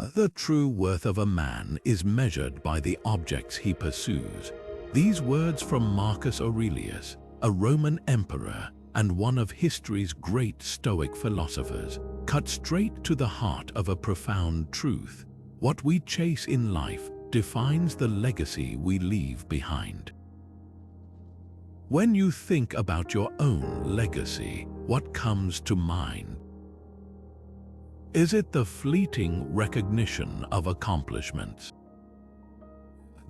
The true worth of a man is measured by the objects he pursues. These words from Marcus Aurelius, a Roman emperor and one of history's great Stoic philosophers, cut straight to the heart of a profound truth. What we chase in life defines the legacy we leave behind. When you think about your own legacy, what comes to mind? Is it the fleeting recognition of accomplishments?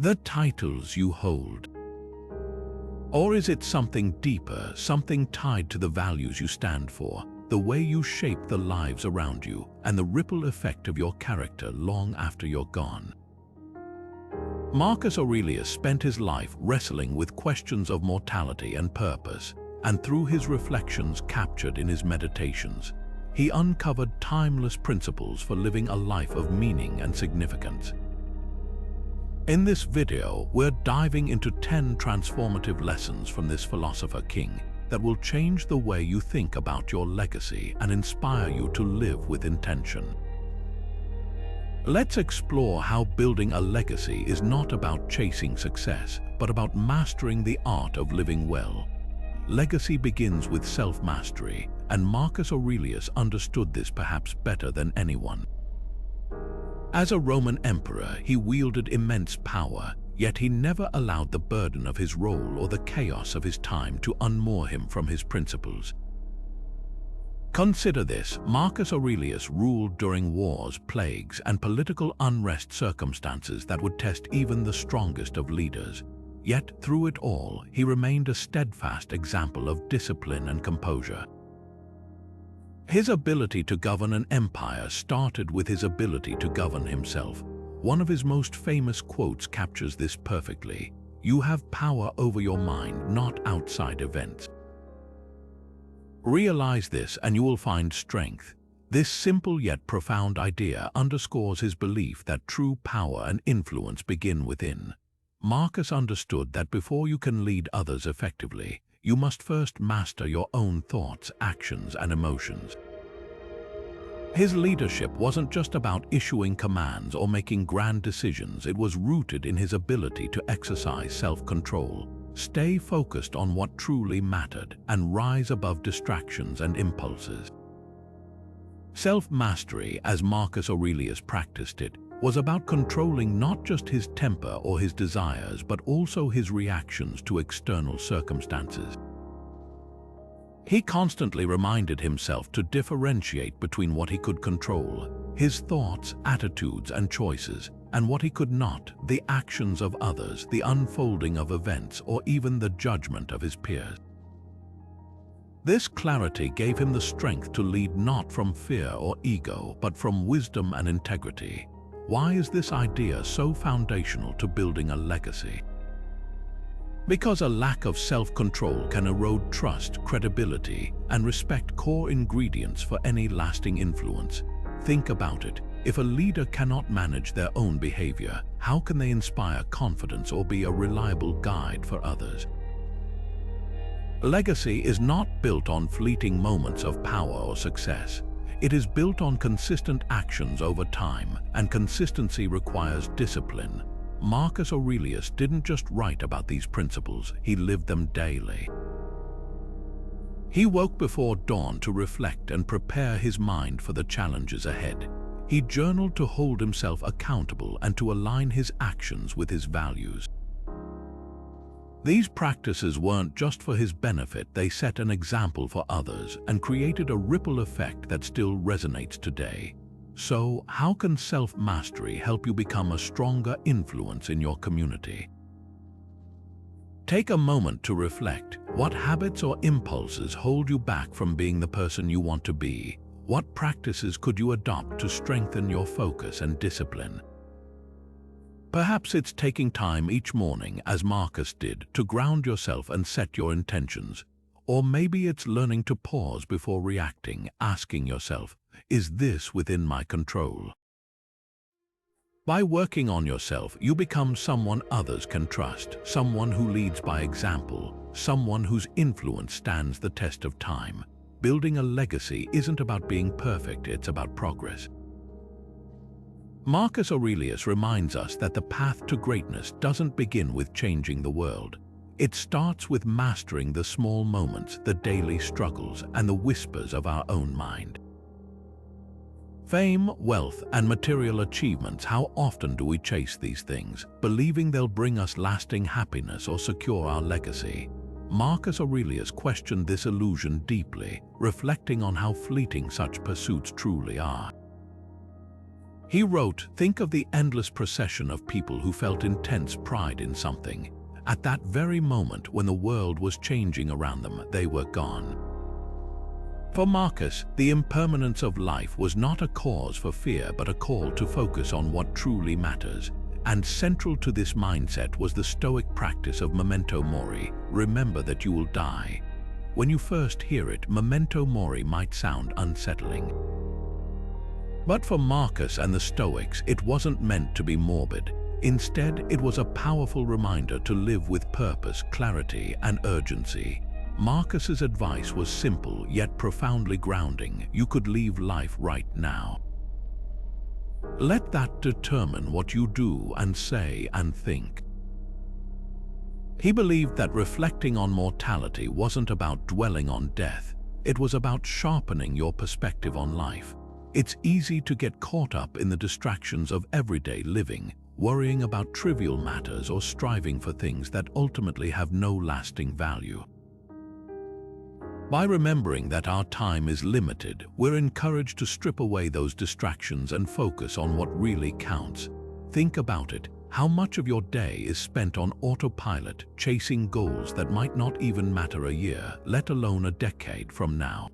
The titles you hold? Or is it something deeper, something tied to the values you stand for, the way you shape the lives around you, and the ripple effect of your character long after you're gone? Marcus Aurelius spent his life wrestling with questions of mortality and purpose, and through his reflections captured in his meditations, he uncovered timeless principles for living a life of meaning and significance. In this video, we're diving into 10 transformative lessons from this philosopher king that will change the way you think about your legacy and inspire you to live with intention. Let's explore how building a legacy is not about chasing success, but about mastering the art of living well. Legacy begins with self-mastery, and Marcus Aurelius understood this perhaps better than anyone. As a Roman emperor, he wielded immense power, yet he never allowed the burden of his role or the chaos of his time to unmoor him from his principles. Consider this: Marcus Aurelius ruled during wars, plagues, and political unrest, circumstances that would test even the strongest of leaders. Yet, through it all, he remained a steadfast example of discipline and composure. His ability to govern an empire started with his ability to govern himself. One of his most famous quotes captures this perfectly: "You have power over your mind, not outside events." Realize this and you will find strength. This simple yet profound idea underscores his belief that true power and influence begin within. Marcus understood that before you can lead others effectively, you must first master your own thoughts, actions, and emotions. His leadership wasn't just about issuing commands or making grand decisions. It was rooted in his ability to exercise self-control, stay focused on what truly mattered, and rise above distractions and impulses. Self-mastery, as Marcus Aurelius practiced it, was about controlling not just his temper or his desires, but also his reactions to external circumstances. He constantly reminded himself to differentiate between what he could control, his thoughts, attitudes, and choices, and what he could not, the actions of others, the unfolding of events, or even the judgment of his peers. This clarity gave him the strength to lead not from fear or ego, but from wisdom and integrity. Why is this idea so foundational to building a legacy? Because a lack of self-control can erode trust, credibility, and respect, core ingredients for any lasting influence. Think about it. If a leader cannot manage their own behavior, how can they inspire confidence or be a reliable guide for others? Legacy is not built on fleeting moments of power or success. It is built on consistent actions over time, and consistency requires discipline. Marcus Aurelius didn't just write about these principles, he lived them daily. He woke before dawn to reflect and prepare his mind for the challenges ahead. He journaled to hold himself accountable and to align his actions with his values. These practices weren't just for his benefit, they set an example for others and created a ripple effect that still resonates today. So, how can self-mastery help you become a stronger influence in your community? Take a moment to reflect. What habits or impulses hold you back from being the person you want to be? What practices could you adopt to strengthen your focus and discipline? Perhaps it's taking time each morning, as Marcus did, to ground yourself and set your intentions. Or maybe it's learning to pause before reacting, asking yourself, is this within my control? By working on yourself, you become someone others can trust, someone who leads by example, someone whose influence stands the test of time. Building a legacy isn't about being perfect, it's about progress. Marcus Aurelius reminds us that the path to greatness doesn't begin with changing the world. It starts with mastering the small moments, the daily struggles, and the whispers of our own mind. Fame, wealth, and material achievements, how often do we chase these things, believing they'll bring us lasting happiness or secure our legacy? Marcus Aurelius questioned this illusion deeply, reflecting on how fleeting such pursuits truly are. He wrote, "Think of the endless procession of people who felt intense pride in something. At that very moment when the world was changing around them, they were gone." For Marcus, the impermanence of life was not a cause for fear but a call to focus on what truly matters. And central to this mindset was the Stoic practice of Memento Mori, remember that you will die. When you first hear it, Memento Mori might sound unsettling. But for Marcus and the Stoics, it wasn't meant to be morbid. Instead, it was a powerful reminder to live with purpose, clarity, and urgency. Marcus's advice was simple yet profoundly grounding. You could leave life right now. Let that determine what you do and say and think. He believed that reflecting on mortality wasn't about dwelling on death. It was about sharpening your perspective on life. It's easy to get caught up in the distractions of everyday living, worrying about trivial matters or striving for things that ultimately have no lasting value. By remembering that our time is limited, we're encouraged to strip away those distractions and focus on what really counts. Think about it. How much of your day is spent on autopilot, chasing goals that might not even matter a year, let alone a decade from now?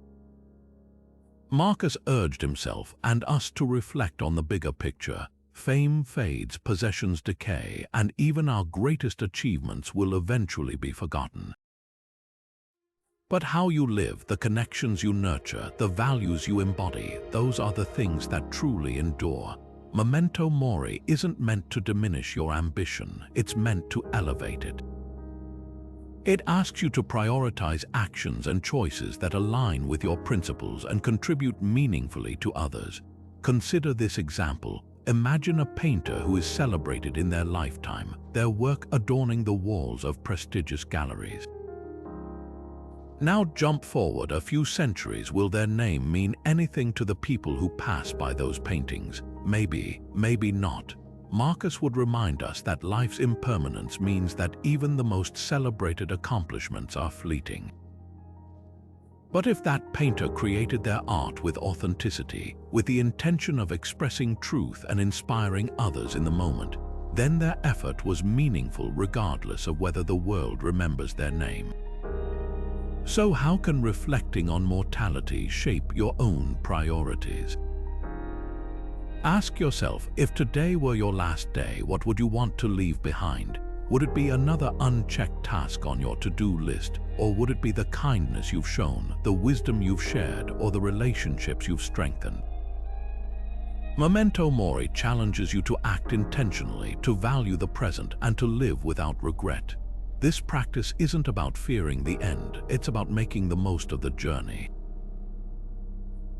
Marcus urged himself and us to reflect on the bigger picture. Fame fades, possessions decay, and even our greatest achievements will eventually be forgotten. But how you live, the connections you nurture, the values you embody, those are the things that truly endure. Memento Mori isn't meant to diminish your ambition, it's meant to elevate it. It asks you to prioritize actions and choices that align with your principles and contribute meaningfully to others. Consider this example. Imagine a painter who is celebrated in their lifetime, their work adorning the walls of prestigious galleries. Now jump forward a few centuries. Will their name mean anything to the people who pass by those paintings? Maybe, maybe not. Marcus would remind us that life's impermanence means that even the most celebrated accomplishments are fleeting. But if that painter created their art with authenticity, with the intention of expressing truth and inspiring others in the moment, then their effort was meaningful regardless of whether the world remembers their name. So how can reflecting on mortality shape your own priorities? Ask yourself, if today were your last day, what would you want to leave behind? Would it be another unchecked task on your to-do list, or would it be the kindness you've shown, the wisdom you've shared, or the relationships you've strengthened? Memento Mori challenges you to act intentionally, to value the present, and to live without regret. This practice isn't about fearing the end, it's about making the most of the journey.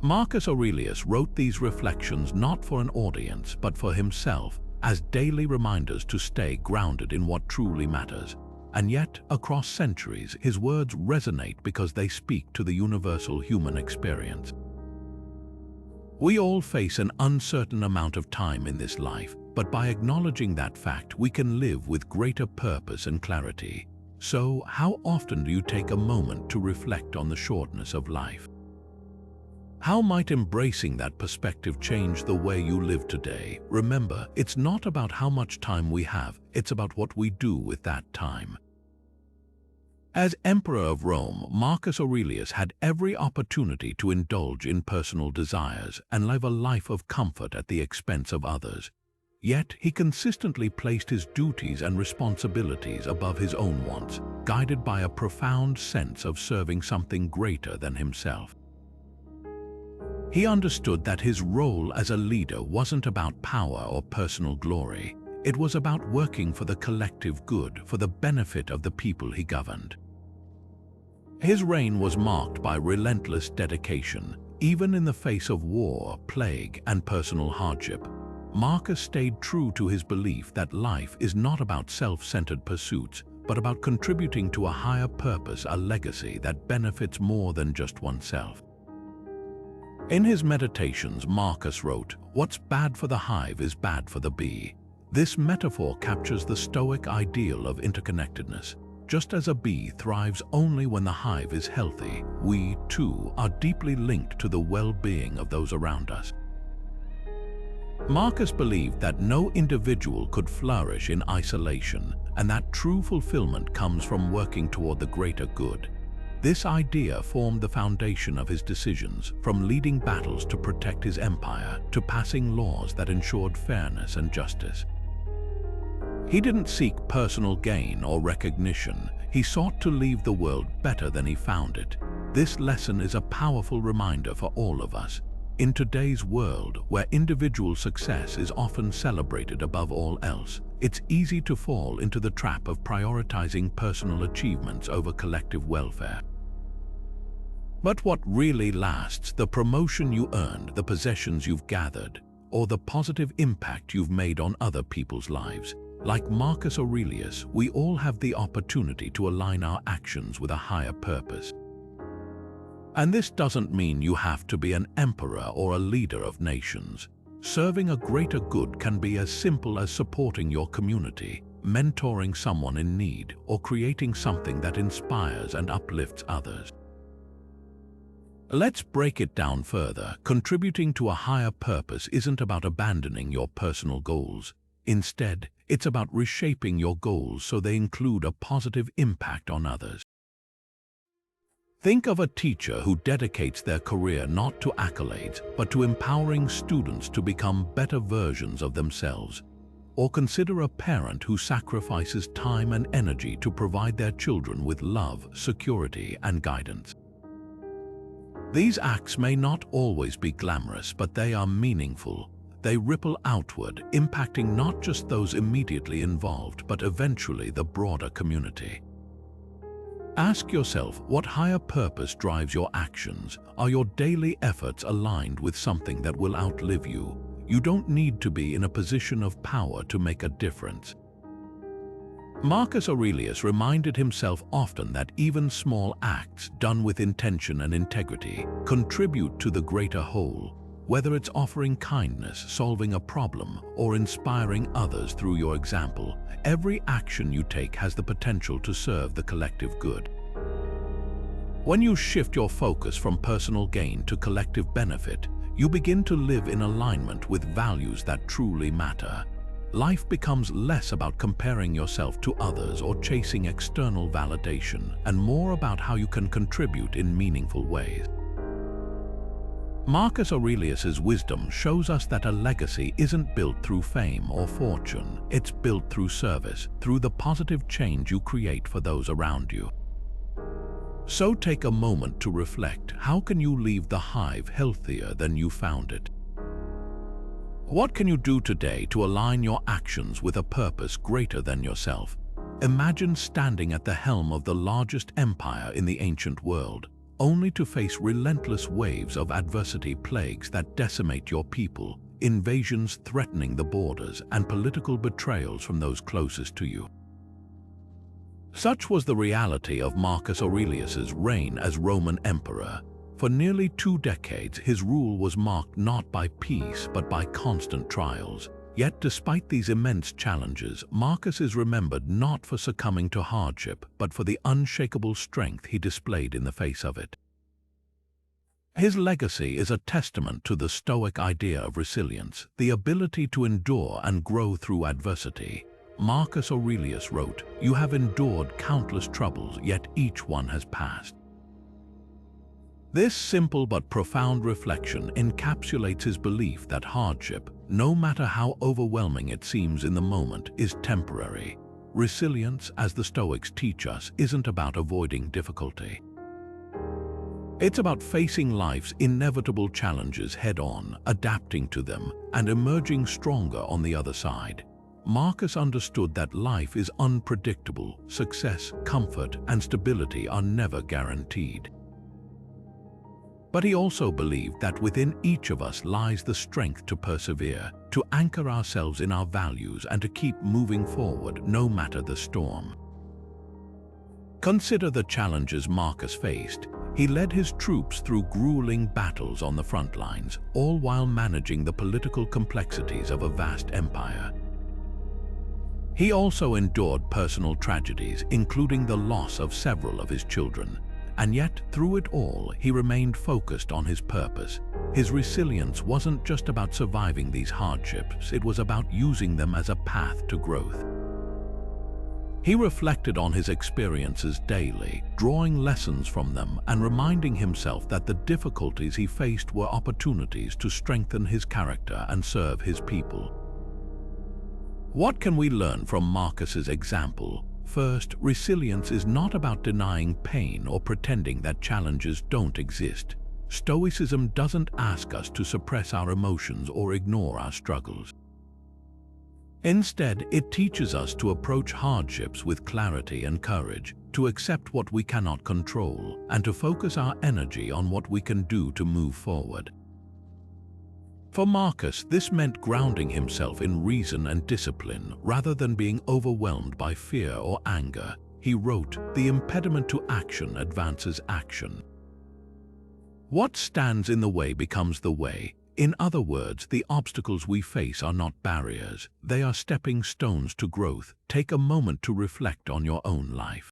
Marcus Aurelius wrote these reflections not for an audience, but for himself, as daily reminders to stay grounded in what truly matters. And yet, across centuries, his words resonate because they speak to the universal human experience. We all face an uncertain amount of time in this life, but by acknowledging that fact, we can live with greater purpose and clarity. So, how often do you take a moment to reflect on the shortness of life? How might embracing that perspective change the way you live today? Remember, it's not about how much time we have, it's about what we do with that time. As Emperor of Rome, Marcus Aurelius had every opportunity to indulge in personal desires and live a life of comfort at the expense of others. Yet, he consistently placed his duties and responsibilities above his own wants, guided by a profound sense of serving something greater than himself. He understood that his role as a leader wasn't about power or personal glory. It was about working for the collective good, for the benefit of the people he governed. His reign was marked by relentless dedication, even in the face of war, plague, and personal hardship. Marcus stayed true to his belief that life is not about self-centered pursuits, but about contributing to a higher purpose, a legacy that benefits more than just oneself. In his meditations, Marcus wrote, "What's bad for the hive is bad for the bee." This metaphor captures the Stoic ideal of interconnectedness. Just as a bee thrives only when the hive is healthy, we, too, are deeply linked to the well-being of those around us. Marcus believed that no individual could flourish in isolation, and that true fulfillment comes from working toward the greater good. This idea formed the foundation of his decisions, from leading battles to protect his empire, to passing laws that ensured fairness and justice. He didn't seek personal gain or recognition. He sought to leave the world better than he found it. This lesson is a powerful reminder for all of us. In today's world, where individual success is often celebrated above all else, it's easy to fall into the trap of prioritizing personal achievements over collective welfare. But what really lasts, the promotion you earned, the possessions you've gathered, or the positive impact you've made on other people's lives? Like Marcus Aurelius, we all have the opportunity to align our actions with a higher purpose. And this doesn't mean you have to be an emperor or a leader of nations. Serving a greater good can be as simple as supporting your community, mentoring someone in need, or creating something that inspires and uplifts others. Let's break it down further. Contributing to a higher purpose isn't about abandoning your personal goals. Instead, it's about reshaping your goals so they include a positive impact on others. Think of a teacher who dedicates their career not to accolades, but to empowering students to become better versions of themselves. Or consider a parent who sacrifices time and energy to provide their children with love, security, and guidance. These acts may not always be glamorous, but they are meaningful. They ripple outward, impacting not just those immediately involved, but eventually the broader community. Ask yourself, what higher purpose drives your actions? Are your daily efforts aligned with something that will outlive you? You don't need to be in a position of power to make a difference. Marcus Aurelius reminded himself often that even small acts done with intention and integrity contribute to the greater whole. Whether it's offering kindness, solving a problem, or inspiring others through your example, every action you take has the potential to serve the collective good. When you shift your focus from personal gain to collective benefit, you begin to live in alignment with values that truly matter. Life becomes less about comparing yourself to others or chasing external validation, and more about how you can contribute in meaningful ways. Marcus Aurelius's wisdom shows us that a legacy isn't built through fame or fortune. It's built through service, through the positive change you create for those around you. So take a moment to reflect. How can you leave the hive healthier than you found it? What can you do today to align your actions with a purpose greater than yourself? Imagine standing at the helm of the largest empire in the ancient world, only to face relentless waves of adversity, plagues that decimate your people, invasions threatening the borders, and political betrayals from those closest to you. Such was the reality of Marcus Aurelius's reign as Roman emperor. For nearly 2 decades, his rule was marked not by peace but by constant trials. Yet despite these immense challenges, Marcus is remembered not for succumbing to hardship, but for the unshakable strength he displayed in the face of it. His legacy is a testament to the Stoic idea of resilience, the ability to endure and grow through adversity. Marcus Aurelius wrote, "You have endured countless troubles, yet each one has passed." This simple but profound reflection encapsulates his belief that hardship, no matter how overwhelming it seems in the moment, is temporary. Resilience, as the Stoics teach us, isn't about avoiding difficulty. It's about facing life's inevitable challenges head-on, adapting to them, and emerging stronger on the other side. Marcus understood that life is unpredictable. Success, comfort, and stability are never guaranteed. But he also believed that within each of us lies the strength to persevere, to anchor ourselves in our values, and to keep moving forward no matter the storm. Consider the challenges Marcus faced. He led his troops through grueling battles on the front lines, all while managing the political complexities of a vast empire. He also endured personal tragedies, including the loss of several of his children. And yet, through it all, he remained focused on his purpose. His resilience wasn't just about surviving these hardships, it was about using them as a path to growth. He reflected on his experiences daily, drawing lessons from them and reminding himself that the difficulties he faced were opportunities to strengthen his character and serve his people. What can we learn from Marcus's example? First, resilience is not about denying pain or pretending that challenges don't exist. Stoicism doesn't ask us to suppress our emotions or ignore our struggles. Instead, it teaches us to approach hardships with clarity and courage, to accept what we cannot control, and to focus our energy on what we can do to move forward. For Marcus, this meant grounding himself in reason and discipline rather than being overwhelmed by fear or anger. He wrote, "The impediment to action advances action." What stands in the way becomes the way. In other words, the obstacles we face are not barriers, they are stepping stones to growth. Take a moment to reflect on your own life.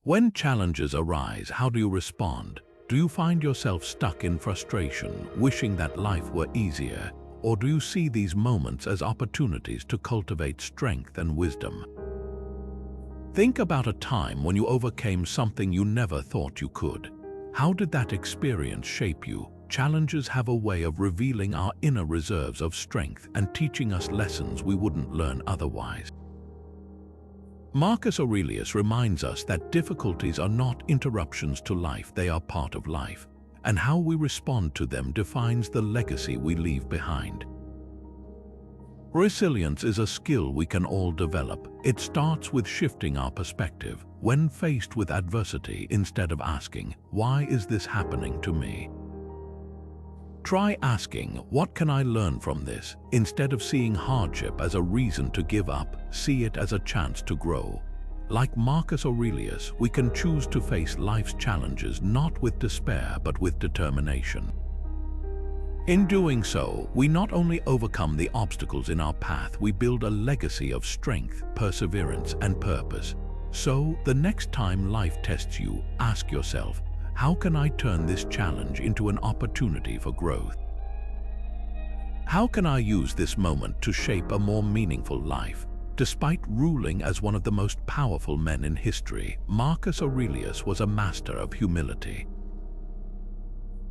When challenges arise, how do you respond? Do you find yourself stuck in frustration, wishing that life were easier? Or do you see these moments as opportunities to cultivate strength and wisdom? Think about a time when you overcame something you never thought you could. How did that experience shape you? Challenges have a way of revealing our inner reserves of strength and teaching us lessons we wouldn't learn otherwise. Marcus Aurelius reminds us that difficulties are not interruptions to life, they are part of life, and how we respond to them defines the legacy we leave behind. Resilience is a skill we can all develop. It starts with shifting our perspective. When faced with adversity, instead of asking, "Why is this happening to me?" try asking, "What can I learn from this?" Instead of seeing hardship as a reason to give up, see it as a chance to grow. Like Marcus Aurelius, we can choose to face life's challenges not with despair but with determination. In doing so, we not only overcome the obstacles in our path, we build a legacy of strength, perseverance, and purpose. So, the next time life tests you, ask yourself, how can I turn this challenge into an opportunity for growth? How can I use this moment to shape a more meaningful life? Despite ruling as one of the most powerful men in history, Marcus Aurelius was a master of humility.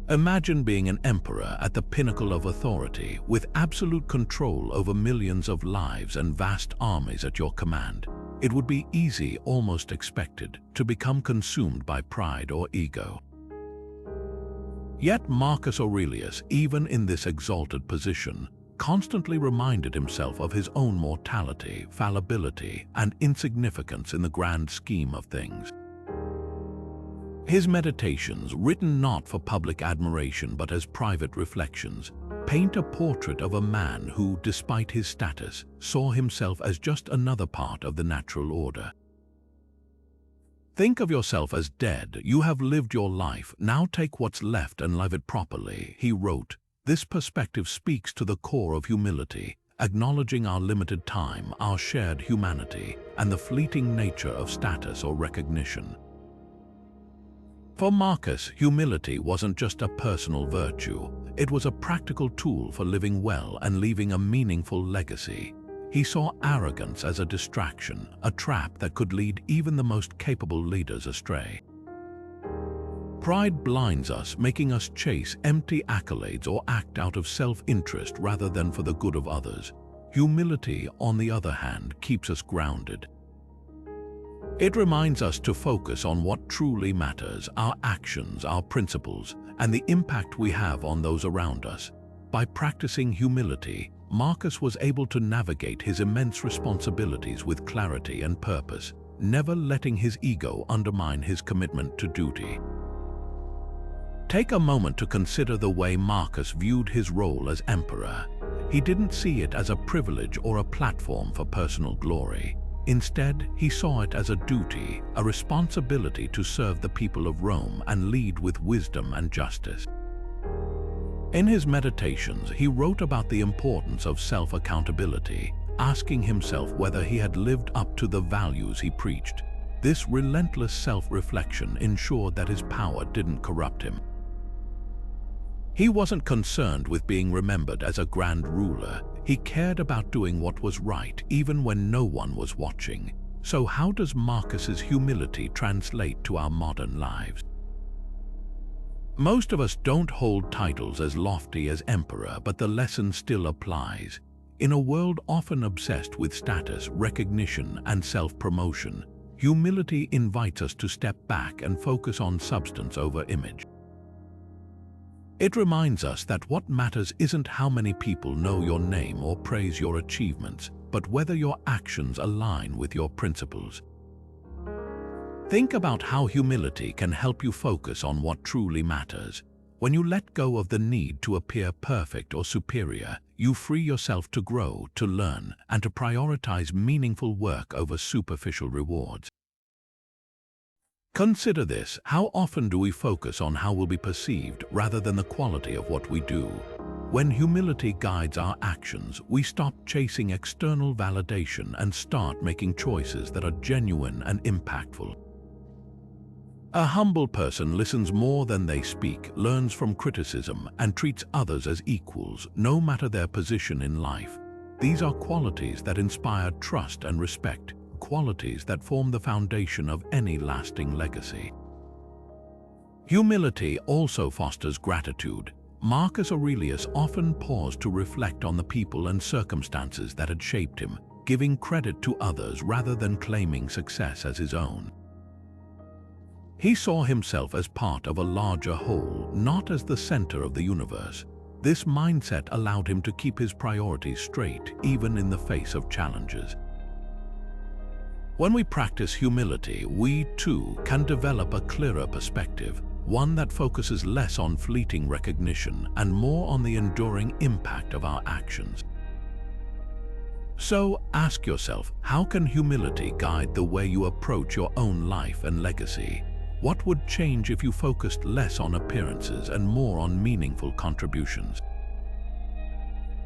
Imagine being an emperor at the pinnacle of authority, with absolute control over millions of lives and vast armies at your command. It would be easy, almost expected, to become consumed by pride or ego. Yet Marcus Aurelius, even in this exalted position, constantly reminded himself of his own mortality, fallibility, and insignificance in the grand scheme of things. His meditations, written not for public admiration but as private reflections, paint a portrait of a man who, despite his status, saw himself as just another part of the natural order. Think of yourself as dead. You have lived your life. Now take what's left and live it properly, he wrote. This perspective speaks to the core of humility, acknowledging our limited time, our shared humanity, and the fleeting nature of status or recognition. For Marcus, humility wasn't just a personal virtue. It was a practical tool for living well and leaving a meaningful legacy. He saw arrogance as a distraction, a trap that could lead even the most capable leaders astray. Pride blinds us, making us chase empty accolades or act out of self-interest rather than for the good of others. Humility, on the other hand, keeps us grounded. It reminds us to focus on what truly matters, our actions, our principles, and the impact we have on those around us. By practicing humility, Marcus was able to navigate his immense responsibilities with clarity and purpose, never letting his ego undermine his commitment to duty. Take a moment to consider the way Marcus viewed his role as emperor. He didn't see it as a privilege or a platform for personal glory. Instead, he saw it as a duty, a responsibility to serve the people of Rome and lead with wisdom and justice. In his meditations, he wrote about the importance of self-accountability, asking himself whether he had lived up to the values he preached. This relentless self-reflection ensured that his power didn't corrupt him. He wasn't concerned with being remembered as a grand ruler. He cared about doing what was right, even when no one was watching. So how does Marcus's humility translate to our modern lives? Most of us don't hold titles as lofty as emperor, but the lesson still applies. In a world often obsessed with status, recognition, and self-promotion, humility invites us to step back and focus on substance over image. It reminds us that what matters isn't how many people know your name or praise your achievements, but whether your actions align with your principles. Think about how humility can help you focus on what truly matters. When you let go of the need to appear perfect or superior, you free yourself to grow, to learn, and to prioritize meaningful work over superficial rewards. Consider this: how often do we focus on how we'll be perceived rather than the quality of what we do? When humility guides our actions, we stop chasing external validation and start making choices that are genuine and impactful. A humble person listens more than they speak, learns from criticism, and treats others as equals, no matter their position in life. These are qualities that inspire trust and respect, qualities that form the foundation of any lasting legacy. Humility also fosters gratitude. Marcus Aurelius often paused to reflect on the people and circumstances that had shaped him, giving credit to others rather than claiming success as his own. He saw himself as part of a larger whole, not as the center of the universe. This mindset allowed him to keep his priorities straight, even in the face of challenges. When we practice humility, we too can develop a clearer perspective, one that focuses less on fleeting recognition and more on the enduring impact of our actions. So ask yourself, how can humility guide the way you approach your own life and legacy? What would change if you focused less on appearances and more on meaningful contributions?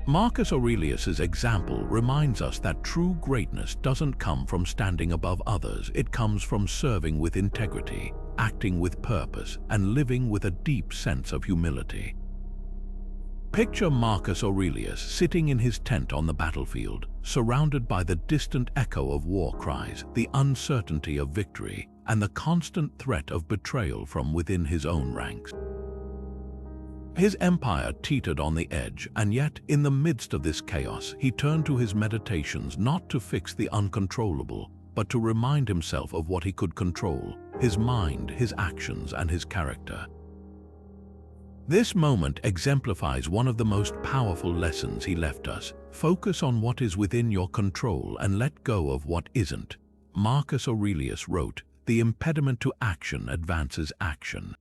Marcus Aurelius's example reminds us that true greatness doesn't come from standing above others. It comes from serving with integrity, acting with purpose, and living with a deep sense of humility. Picture Marcus Aurelius sitting in his tent on the battlefield, surrounded by the distant echo of war cries, the uncertainty of victory, and the constant threat of betrayal from within his own ranks. His empire teetered on the edge, and yet, in the midst of this chaos, he turned to his meditations not to fix the uncontrollable, but to remind himself of what he could control: his mind, his actions, and his character. This moment exemplifies one of the most powerful lessons he left us. Focus on what is within your control and let go of what isn't. Marcus Aurelius wrote, "The impediment to action advances action."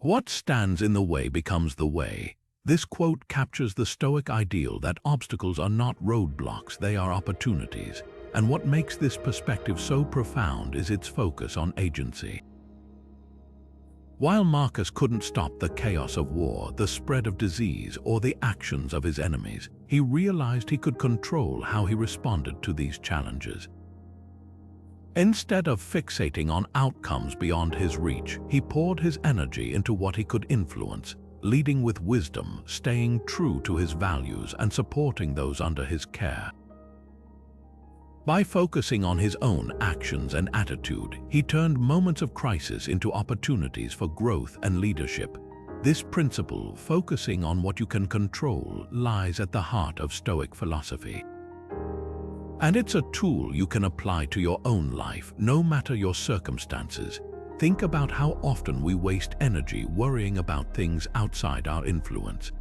What stands in the way becomes the way. This quote captures the Stoic ideal that obstacles are not roadblocks, they are opportunities. And what makes this perspective so profound is its focus on agency. While Marcus couldn't stop the chaos of war, the spread of disease, or the actions of his enemies, he realized he could control how he responded to these challenges. Instead of fixating on outcomes beyond his reach, he poured his energy into what he could influence, leading with wisdom, staying true to his values, and supporting those under his care. By focusing on his own actions and attitude, he turned moments of crisis into opportunities for growth and leadership. This principle, focusing on what you can control, lies at the heart of Stoic philosophy. And it's a tool you can apply to your own life, no matter your circumstances. Think about how often we waste energy worrying about things outside our influence.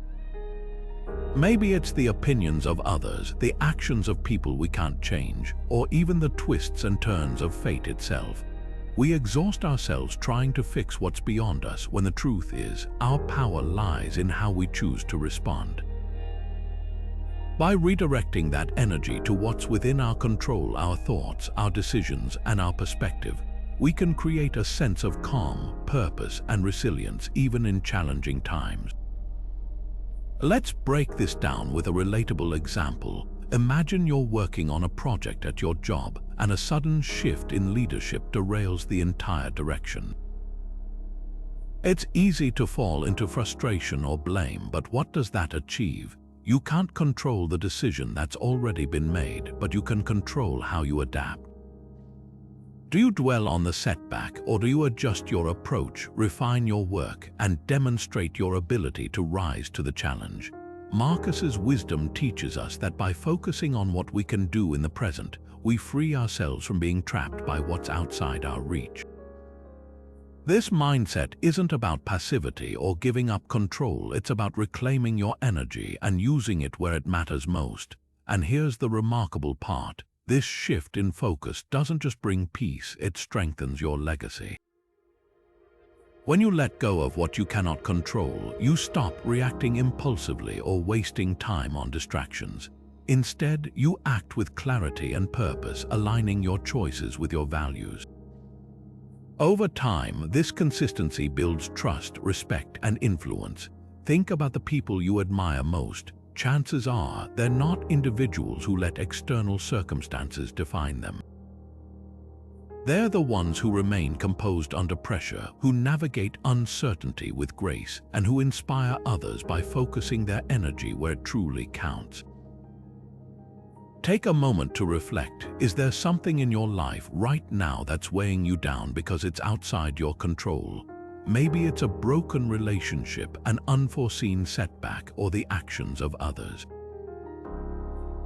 Maybe it's the opinions of others, the actions of people we can't change, or even the twists and turns of fate itself. We exhaust ourselves trying to fix what's beyond us when the truth is, our power lies in how we choose to respond. By redirecting that energy to what's within our control, our thoughts, our decisions, and our perspective, we can create a sense of calm, purpose, and resilience even in challenging times. Let's break this down with a relatable example. Imagine you're working on a project at your job and a sudden shift in leadership derails the entire direction. It's easy to fall into frustration or blame, but what does that achieve? You can't control the decision that's already been made, but you can control how you adapt. Do you dwell on the setback, or do you adjust your approach, refine your work, and demonstrate your ability to rise to the challenge? Marcus's wisdom teaches us that by focusing on what we can do in the present, we free ourselves from being trapped by what's outside our reach. This mindset isn't about passivity or giving up control, it's about reclaiming your energy and using it where it matters most. And here's the remarkable part. This shift in focus doesn't just bring peace, it strengthens your legacy. When you let go of what you cannot control, you stop reacting impulsively or wasting time on distractions. Instead, you act with clarity and purpose, aligning your choices with your values. Over time, this consistency builds trust, respect, and influence. Think about the people you admire most. Chances are they're not individuals who let external circumstances define them. They're the ones who remain composed under pressure, who navigate uncertainty with grace, and who inspire others by focusing their energy where it truly counts. Take a moment to reflect. Is there something in your life right now that's weighing you down because it's outside your control? Maybe it's a broken relationship, an unforeseen setback, or the actions of others.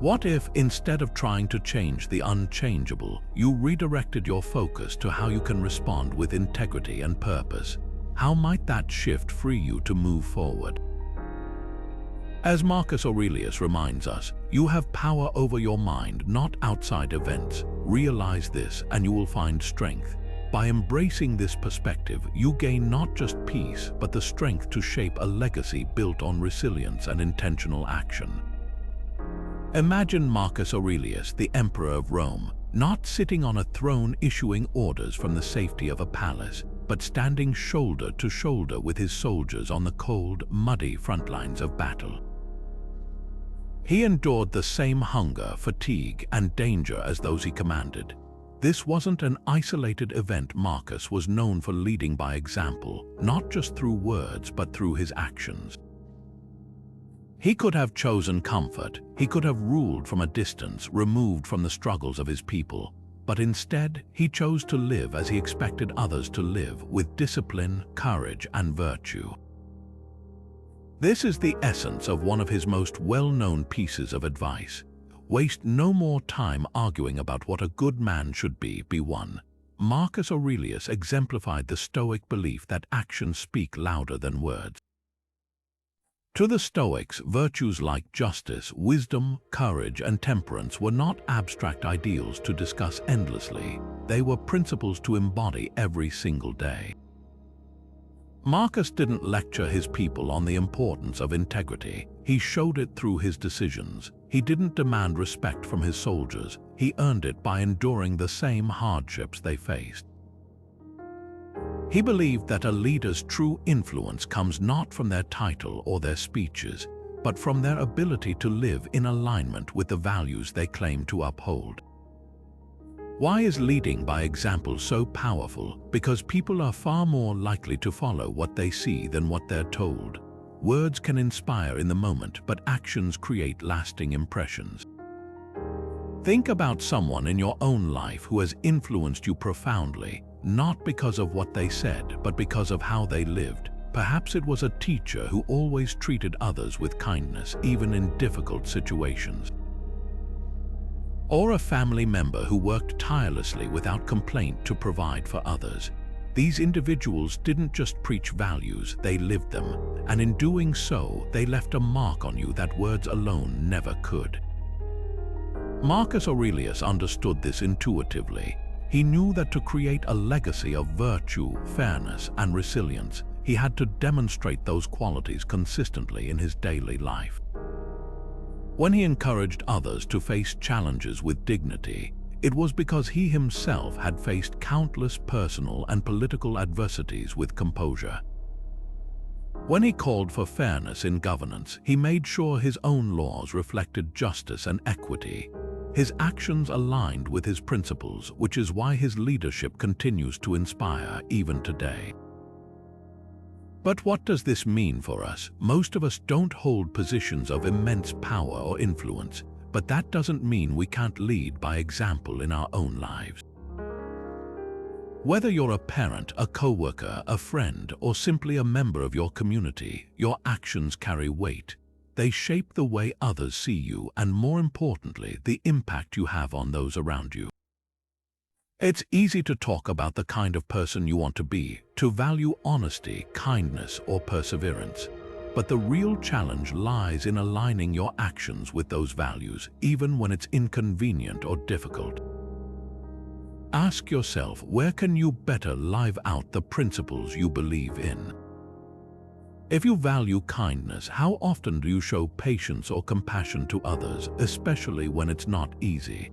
What if, instead of trying to change the unchangeable, you redirected your focus to how you can respond with integrity and purpose? How might that shift free you to move forward? As Marcus Aurelius reminds us, you have power over your mind, not outside events. Realize this and you will find strength. By embracing this perspective, you gain not just peace, but the strength to shape a legacy built on resilience and intentional action. Imagine Marcus Aurelius, the Emperor of Rome, not sitting on a throne issuing orders from the safety of a palace, but standing shoulder to shoulder with his soldiers on the cold, muddy front lines of battle. He endured the same hunger, fatigue, and danger as those he commanded. This wasn't an isolated event. Marcus was known for leading by example, not just through words, but through his actions. He could have chosen comfort, he could have ruled from a distance, removed from the struggles of his people, but instead he chose to live as he expected others to live, with discipline, courage, and virtue. This is the essence of one of his most well-known pieces of advice. Waste no more time arguing about what a good man should be one. Marcus Aurelius exemplified the Stoic belief that actions speak louder than words. To the Stoics, virtues like justice, wisdom, courage, and temperance were not abstract ideals to discuss endlessly. They were principles to embody every single day. Marcus didn't lecture his people on the importance of integrity. He showed it through his decisions. He didn't demand respect from his soldiers. He earned it by enduring the same hardships they faced. He believed that a leader's true influence comes not from their title or their speeches, but from their ability to live in alignment with the values they claim to uphold. Why is leading by example so powerful? Because people are far more likely to follow what they see than what they're told. Words can inspire in the moment, but actions create lasting impressions. Think about someone in your own life who has influenced you profoundly, not because of what they said, but because of how they lived. Perhaps it was a teacher who always treated others with kindness, even in difficult situations. Or a family member who worked tirelessly without complaint to provide for others. These individuals didn't just preach values, they lived them, and in doing so, they left a mark on you that words alone never could. Marcus Aurelius understood this intuitively. He knew that to create a legacy of virtue, fairness, and resilience, he had to demonstrate those qualities consistently in his daily life. When he encouraged others to face challenges with dignity, it was because he himself had faced countless personal and political adversities with composure. When he called for fairness in governance, he made sure his own laws reflected justice and equity. His actions aligned with his principles, which is why his leadership continues to inspire even today. But what does this mean for us? Most of us don't hold positions of immense power or influence, but that doesn't mean we can't lead by example in our own lives. Whether you're a parent, a co-worker, a friend, or simply a member of your community, your actions carry weight. They shape the way others see you and, more importantly, the impact you have on those around you. It's easy to talk about the kind of person you want to be, to value honesty, kindness, or perseverance. But the real challenge lies in aligning your actions with those values, even when it's inconvenient or difficult. Ask yourself, where can you better live out the principles you believe in? If you value kindness, how often do you show patience or compassion to others, especially when it's not easy?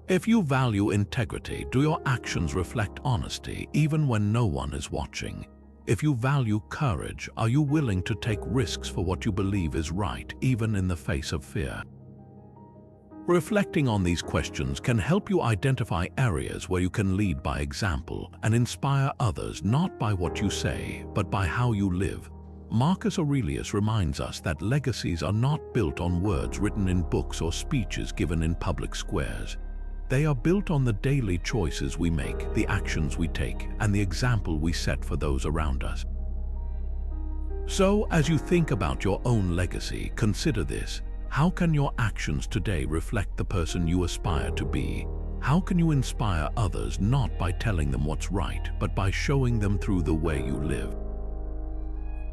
If you value integrity, do your actions reflect honesty, even when no one is watching? If you value courage, are you willing to take risks for what you believe is right, even in the face of fear? Reflecting on these questions can help you identify areas where you can lead by example and inspire others not by what you say, but by how you live. Marcus Aurelius reminds us that legacies are not built on words written in books or speeches given in public squares. They are built on the daily choices we make, the actions we take, and the example we set for those around us. So, as you think about your own legacy, consider this. How can your actions today reflect the person you aspire to be? How can you inspire others not by telling them what's right, but by showing them through the way you live?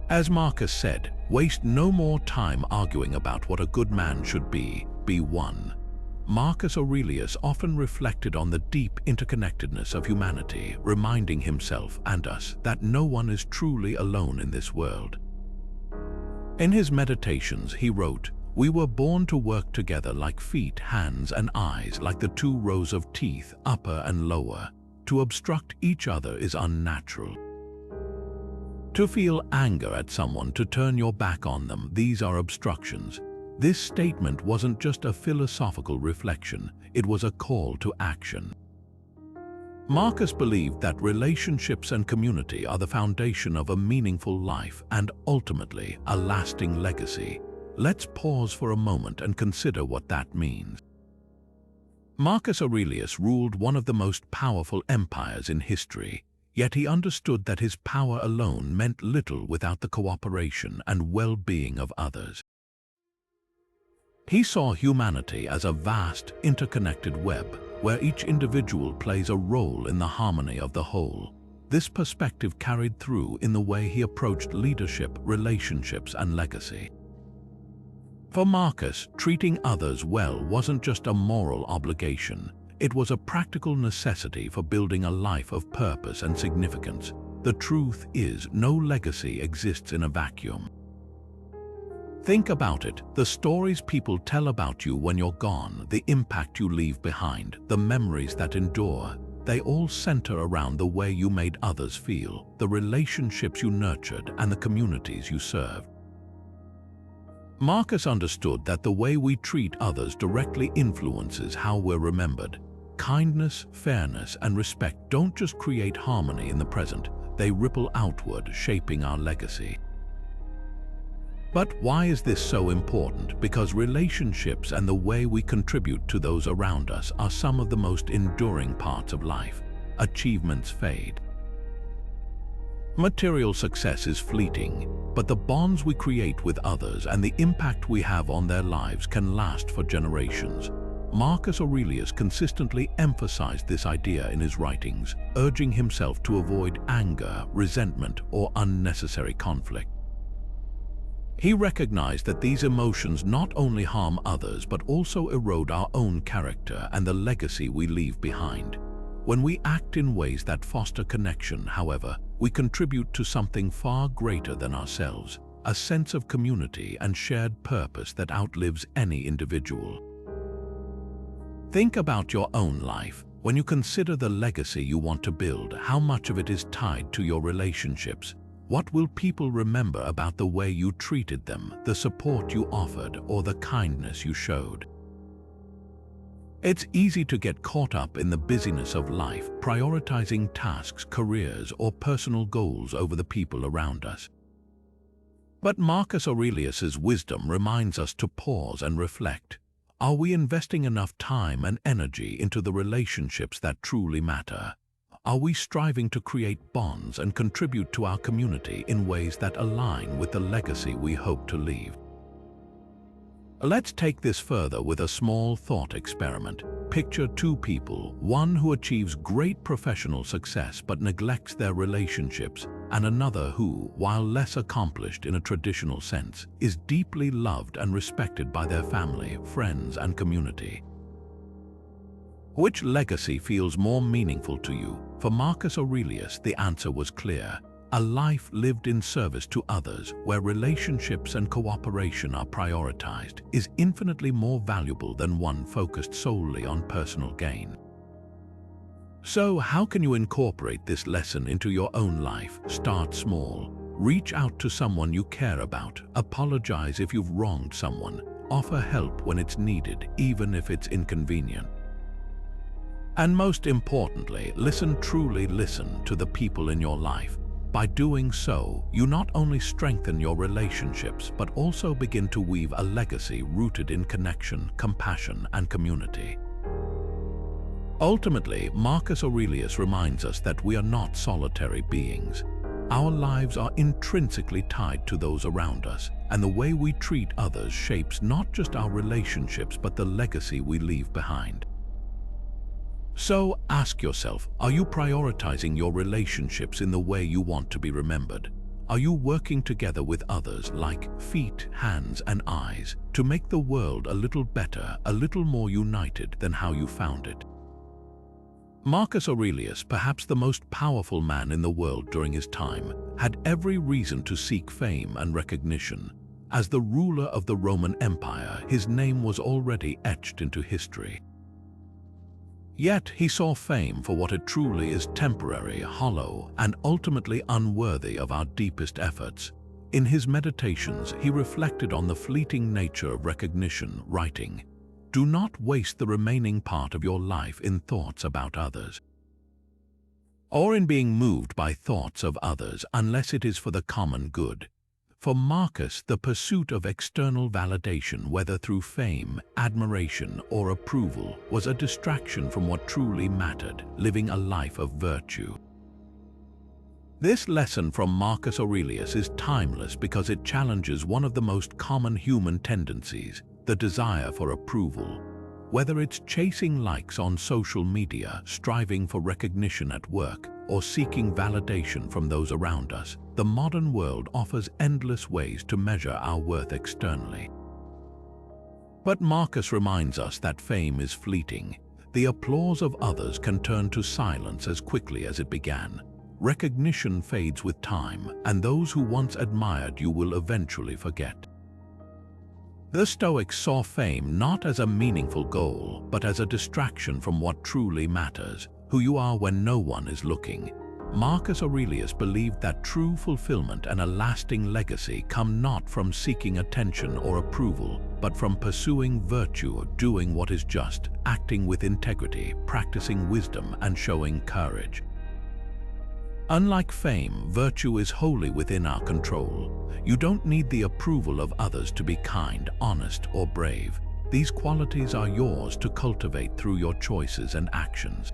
As Marcus said, waste no more time arguing about what a good man should be one. Marcus Aurelius often reflected on the deep interconnectedness of humanity, reminding himself and us that no one is truly alone in this world. In his meditations, he wrote, "We were born to work together like feet, hands, and eyes, like the two rows of teeth, upper and lower. To obstruct each other is unnatural. To feel anger at someone, to turn your back on them, these are obstructions." This statement wasn't just a philosophical reflection, it was a call to action. Marcus believed that relationships and community are the foundation of a meaningful life and, ultimately, a lasting legacy. Let's pause for a moment and consider what that means. Marcus Aurelius ruled one of the most powerful empires in history, yet he understood that his power alone meant little without the cooperation and well-being of others. He saw humanity as a vast, interconnected web, where each individual plays a role in the harmony of the whole. This perspective carried through in the way he approached leadership, relationships, and legacy. For Marcus, treating others well wasn't just a moral obligation, it was a practical necessity for building a life of purpose and significance. The truth is, no legacy exists in a vacuum. Think about it, the stories people tell about you when you're gone, the impact you leave behind, the memories that endure, they all center around the way you made others feel, the relationships you nurtured, and the communities you served. Marcus understood that the way we treat others directly influences how we're remembered. Kindness, fairness, and respect don't just create harmony in the present, they ripple outward, shaping our legacy. But why is this so important? Because relationships and the way we contribute to those around us are some of the most enduring parts of life. Achievements fade. Material success is fleeting, but the bonds we create with others and the impact we have on their lives can last for generations. Marcus Aurelius consistently emphasized this idea in his writings, urging himself to avoid anger, resentment, or unnecessary conflict. He recognized that these emotions not only harm others but also erode our own character and the legacy we leave behind. When we act in ways that foster connection, however, we contribute to something far greater than ourselves, a sense of community and shared purpose that outlives any individual. Think about your own life. When you consider the legacy you want to build, how much of it is tied to your relationships? What will people remember about the way you treated them, the support you offered, or the kindness you showed? It's easy to get caught up in the busyness of life, prioritizing tasks, careers, or personal goals over the people around us. But Marcus Aurelius's wisdom reminds us to pause and reflect. Are we investing enough time and energy into the relationships that truly matter? Are we striving to create bonds and contribute to our community in ways that align with the legacy we hope to leave? Let's take this further with a small thought experiment. Picture two people, one who achieves great professional success but neglects their relationships, and another who, while less accomplished in a traditional sense, is deeply loved and respected by their family, friends, and community. Which legacy feels more meaningful to you? For Marcus Aurelius, the answer was clear. A life lived in service to others, where relationships and cooperation are prioritized, is infinitely more valuable than one focused solely on personal gain. So, how can you incorporate this lesson into your own life? Start small. Reach out to someone you care about. Apologize if you've wronged someone. Offer help when it's needed, even if it's inconvenient. And most importantly, truly listen to the people in your life. By doing so, you not only strengthen your relationships, but also begin to weave a legacy rooted in connection, compassion, and community. Ultimately, Marcus Aurelius reminds us that we are not solitary beings. Our lives are intrinsically tied to those around us, and the way we treat others shapes not just our relationships, but the legacy we leave behind. So ask yourself, are you prioritizing your relationships in the way you want to be remembered? Are you working together with others like feet, hands, and eyes to make the world a little better, a little more united than how you found it? Marcus Aurelius, perhaps the most powerful man in the world during his time, had every reason to seek fame and recognition. As the ruler of the Roman Empire, his name was already etched into history. Yet he saw fame for what it truly is: temporary, hollow, and ultimately unworthy of our deepest efforts. In his meditations, he reflected on the fleeting nature of recognition, writing, "Do not waste the remaining part of your life in thoughts about others, or in being moved by thoughts of others unless it is for the common good." For Marcus, the pursuit of external validation, whether through fame, admiration, or approval, was a distraction from what truly mattered: living a life of virtue. This lesson from Marcus Aurelius is timeless because it challenges one of the most common human tendencies, the desire for approval. Whether it's chasing likes on social media, striving for recognition at work, or seeking validation from those around us, the modern world offers endless ways to measure our worth externally. But Marcus reminds us that fame is fleeting. The applause of others can turn to silence as quickly as it began. Recognition fades with time, and those who once admired you will eventually forget. The Stoics saw fame not as a meaningful goal, but as a distraction from what truly matters: who you are when no one is looking. Marcus Aurelius believed that true fulfillment and a lasting legacy come not from seeking attention or approval, but from pursuing virtue, doing what is just, acting with integrity, practicing wisdom, and showing courage. Unlike fame, virtue is wholly within our control. You don't need the approval of others to be kind, honest, or brave. These qualities are yours to cultivate through your choices and actions.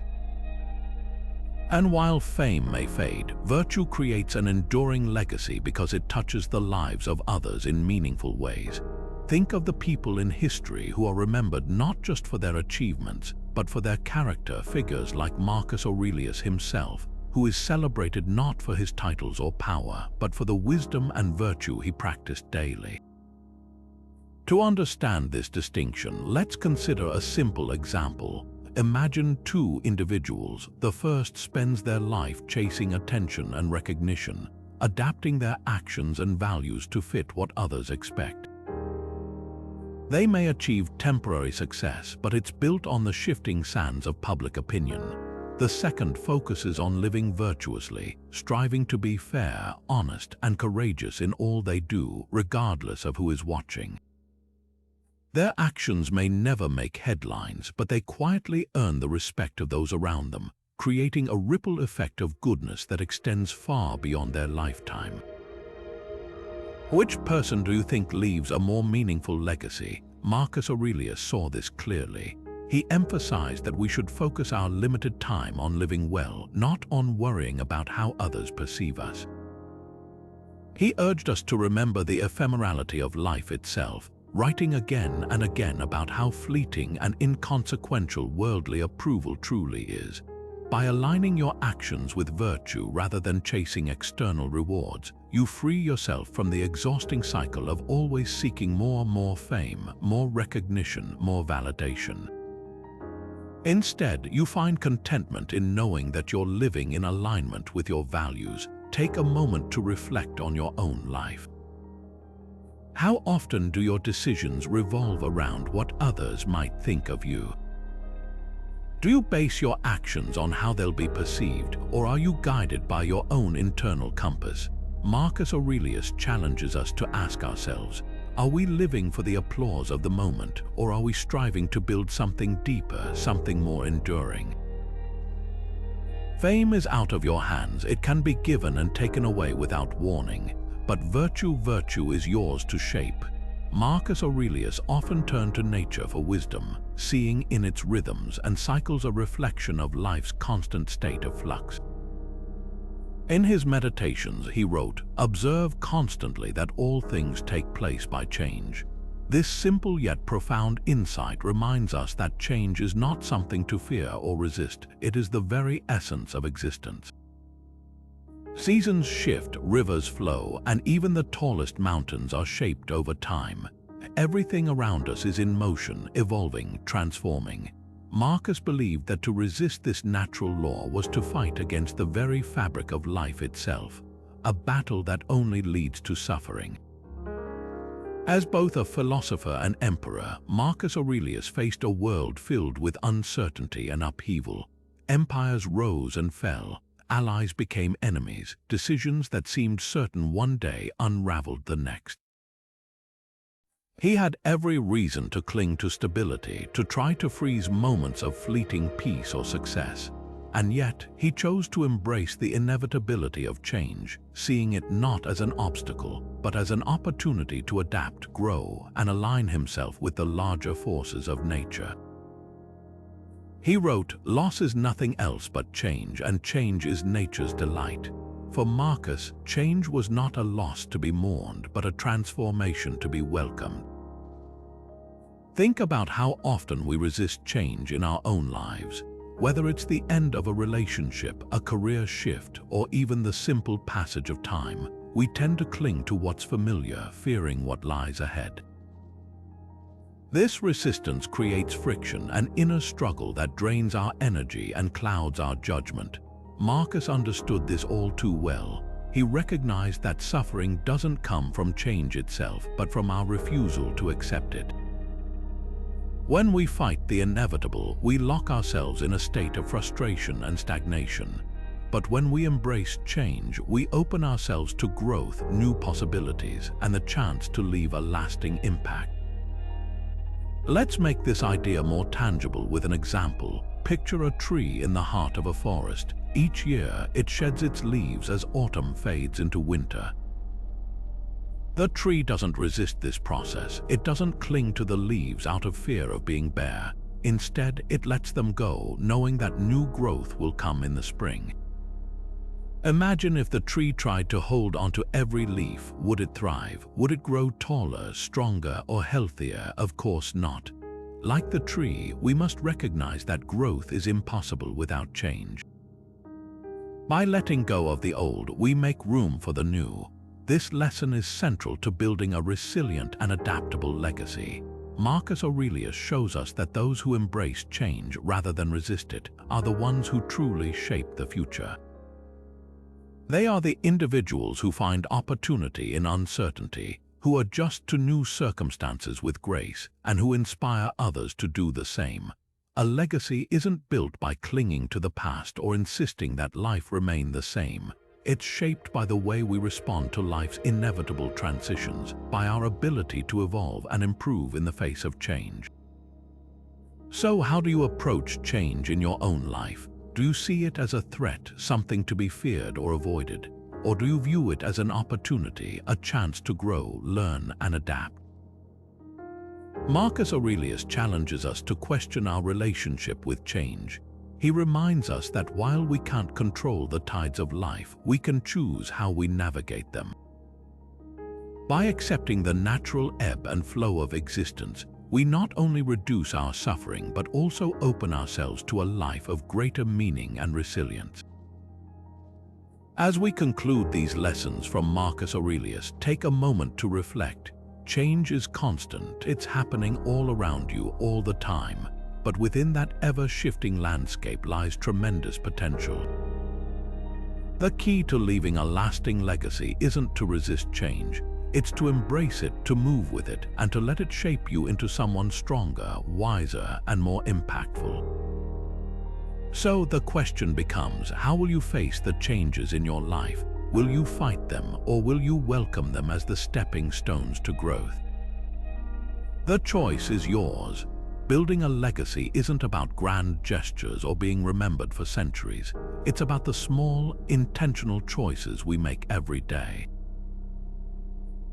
And while fame may fade, virtue creates an enduring legacy because it touches the lives of others in meaningful ways. Think of the people in history who are remembered not just for their achievements, but for their character. Figures like Marcus Aurelius himself, who is celebrated not for his titles or power, but for the wisdom and virtue he practiced daily. To understand this distinction, let's consider a simple example. imagine two individuals. The first spends their life chasing attention and recognition, adapting their actions and values to fit what others expect. They may achieve temporary success, but it's built on the shifting sands of public opinion. The second focuses on living virtuously, striving to be fair, honest, and courageous in all they do, regardless of who is watching. Their actions may never make headlines, but they quietly earn the respect of those around them, creating a ripple effect of goodness that extends far beyond their lifetime. Which person do you think leaves a more meaningful legacy? Marcus Aurelius saw this clearly. He emphasized that we should focus our limited time on living well, not on worrying about how others perceive us. He urged us to remember the ephemerality of life itself, writing again and again about how fleeting and inconsequential worldly approval truly is. By aligning your actions with virtue rather than chasing external rewards, you free yourself from the exhausting cycle of always seeking more fame, more recognition, more validation. Instead, you find contentment in knowing that you're living in alignment with your values. Take a moment to reflect on your own life. How often do your decisions revolve around what others might think of you? Do you base your actions on how they'll be perceived, or are you guided by your own internal compass? Marcus Aurelius challenges us to ask ourselves, are we living for the applause of the moment, or are we striving to build something deeper, something more enduring? Fame is out of your hands. It can be given and taken away without warning. But virtue is yours to shape. Marcus Aurelius often turned to nature for wisdom, seeing in its rhythms and cycles a reflection of life's constant state of flux. In his meditations, he wrote, "Observe constantly that all things take place by change." This simple yet profound insight reminds us that change is not something to fear or resist. It is the very essence of existence. Seasons shift, rivers flow, and even the tallest mountains are shaped over time. Everything around us is in motion, evolving, transforming. Marcus believed that to resist this natural law was to fight against the very fabric of life itself, a battle that only leads to suffering. As both a philosopher and emperor, Marcus Aurelius faced a world filled with uncertainty and upheaval. Empires rose and fell, allies became enemies, decisions that seemed certain one day unraveled the next. He had every reason to cling to stability, to try to freeze moments of fleeting peace or success. And yet, he chose to embrace the inevitability of change, seeing it not as an obstacle, but as an opportunity to adapt, grow, and align himself with the larger forces of nature. He wrote, "Loss is nothing else but change, and change is nature's delight." For Marcus, change was not a loss to be mourned, but a transformation to be welcomed. Think about how often we resist change in our own lives. Whether it's the end of a relationship, a career shift, or even the simple passage of time, we tend to cling to what's familiar, fearing what lies ahead. This resistance creates friction, an inner struggle that drains our energy and clouds our judgment. Marcus understood this all too well. He recognized that suffering doesn't come from change itself, but from our refusal to accept it. When we fight the inevitable, we lock ourselves in a state of frustration and stagnation. But when we embrace change, we open ourselves to growth, new possibilities, and the chance to leave a lasting impact. Let's make this idea more tangible with an example. Picture a tree in the heart of a forest. Each year, it sheds its leaves as autumn fades into winter. The tree doesn't resist this process. It doesn't cling to the leaves out of fear of being bare. Instead, it lets them go, knowing that new growth will come in the spring. Imagine if the tree tried to hold onto every leaf. Would it thrive? Would it grow taller, stronger, or healthier? Of course not. Like the tree, we must recognize that growth is impossible without change. By letting go of the old, we make room for the new. This lesson is central to building a resilient and adaptable legacy. Marcus Aurelius shows us that those who embrace change rather than resist it are the ones who truly shape the future. They are the individuals who find opportunity in uncertainty, who adjust to new circumstances with grace, and who inspire others to do the same. A legacy isn't built by clinging to the past or insisting that life remain the same. It's shaped by the way we respond to life's inevitable transitions, by our ability to evolve and improve in the face of change. So how do you approach change in your own life? Do you see it as a threat, something to be feared or avoided? Or do you view it as an opportunity, a chance to grow, learn, and adapt? Marcus Aurelius challenges us to question our relationship with change. He reminds us that while we can't control the tides of life, we can choose how we navigate them. By accepting the natural ebb and flow of existence, we not only reduce our suffering but also open ourselves to a life of greater meaning and resilience. As we conclude these lessons from Marcus Aurelius, take a moment to reflect. Change is constant, it's happening all around you all the time. But within that ever-shifting landscape lies tremendous potential. The key to leaving a lasting legacy isn't to resist change. It's to embrace it, to move with it, and to let it shape you into someone stronger, wiser, and more impactful. So the question becomes, how will you face the changes in your life? Will you fight them, or will you welcome them as the stepping stones to growth? The choice is yours. Building a legacy isn't about grand gestures or being remembered for centuries. It's about the small, intentional choices we make every day.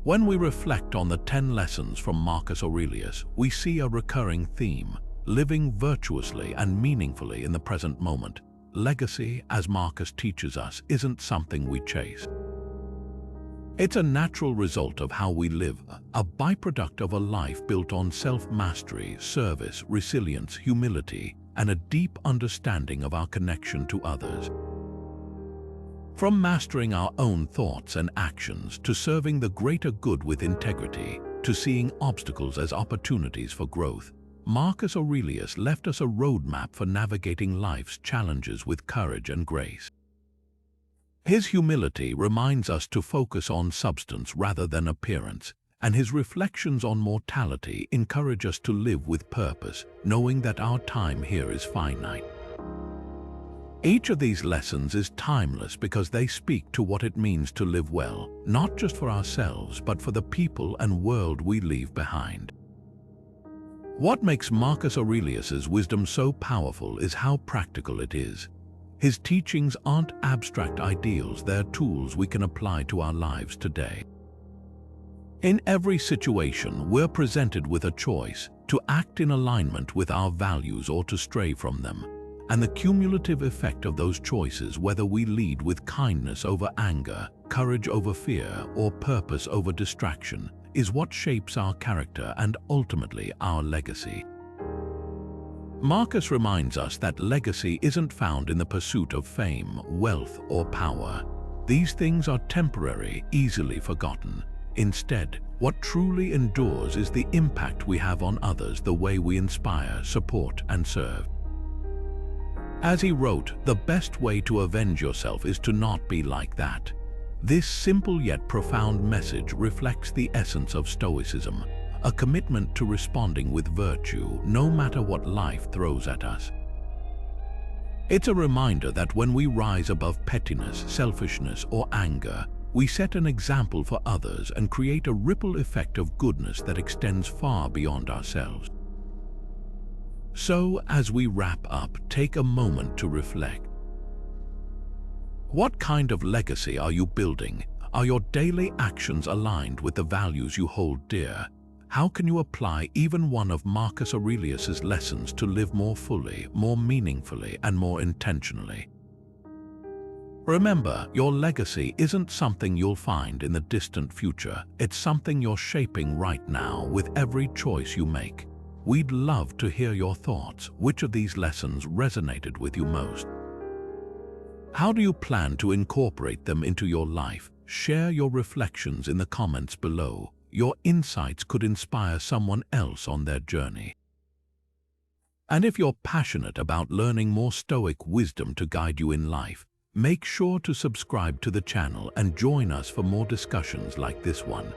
When we reflect on the 10 lessons from Marcus Aurelius, we see a recurring theme: living virtuously and meaningfully in the present moment. Legacy, as Marcus teaches us, isn't something we chase. It's a natural result of how we live, a byproduct of a life built on self-mastery, service, resilience, humility, and a deep understanding of our connection to others. From mastering our own thoughts and actions, to serving the greater good with integrity, to seeing obstacles as opportunities for growth, Marcus Aurelius left us a roadmap for navigating life's challenges with courage and grace. His humility reminds us to focus on substance rather than appearance, and his reflections on mortality encourage us to live with purpose, knowing that our time here is finite. Each of these lessons is timeless because they speak to what it means to live well, not just for ourselves, but for the people and world we leave behind. What makes Marcus Aurelius's wisdom so powerful is how practical it is. His teachings aren't abstract ideals, they're tools we can apply to our lives today. In every situation, we're presented with a choice: to act in alignment with our values or to stray from them. And the cumulative effect of those choices, whether we lead with kindness over anger, courage over fear, or purpose over distraction, is what shapes our character and ultimately our legacy. Marcus reminds us that legacy isn't found in the pursuit of fame, wealth, or power. These things are temporary, easily forgotten. Instead, what truly endures is the impact we have on others, the way we inspire, support, and serve. As he wrote, the best way to avenge yourself is to not be like that. This simple yet profound message reflects the essence of Stoicism, a commitment to responding with virtue no matter what life throws at us. It's a reminder that when we rise above pettiness, selfishness, or anger, we set an example for others and create a ripple effect of goodness that extends far beyond ourselves. So, as we wrap up, take a moment to reflect. What kind of legacy are you building? Are your daily actions aligned with the values you hold dear? How can you apply even one of Marcus Aurelius's lessons to live more fully, more meaningfully, and more intentionally? Remember, your legacy isn't something you'll find in the distant future. It's something you're shaping right now with every choice you make. We'd love to hear your thoughts. Which of these lessons resonated with you most? How do you plan to incorporate them into your life? Share your reflections in the comments below. your insights could inspire someone else on their journey. And if you're passionate about learning more Stoic wisdom to guide you in life, make sure to subscribe to the channel and join us for more discussions like this one.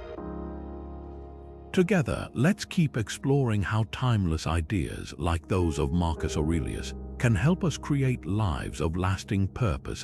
Together, let's keep exploring how timeless ideas like those of Marcus Aurelius can help us create lives of lasting purpose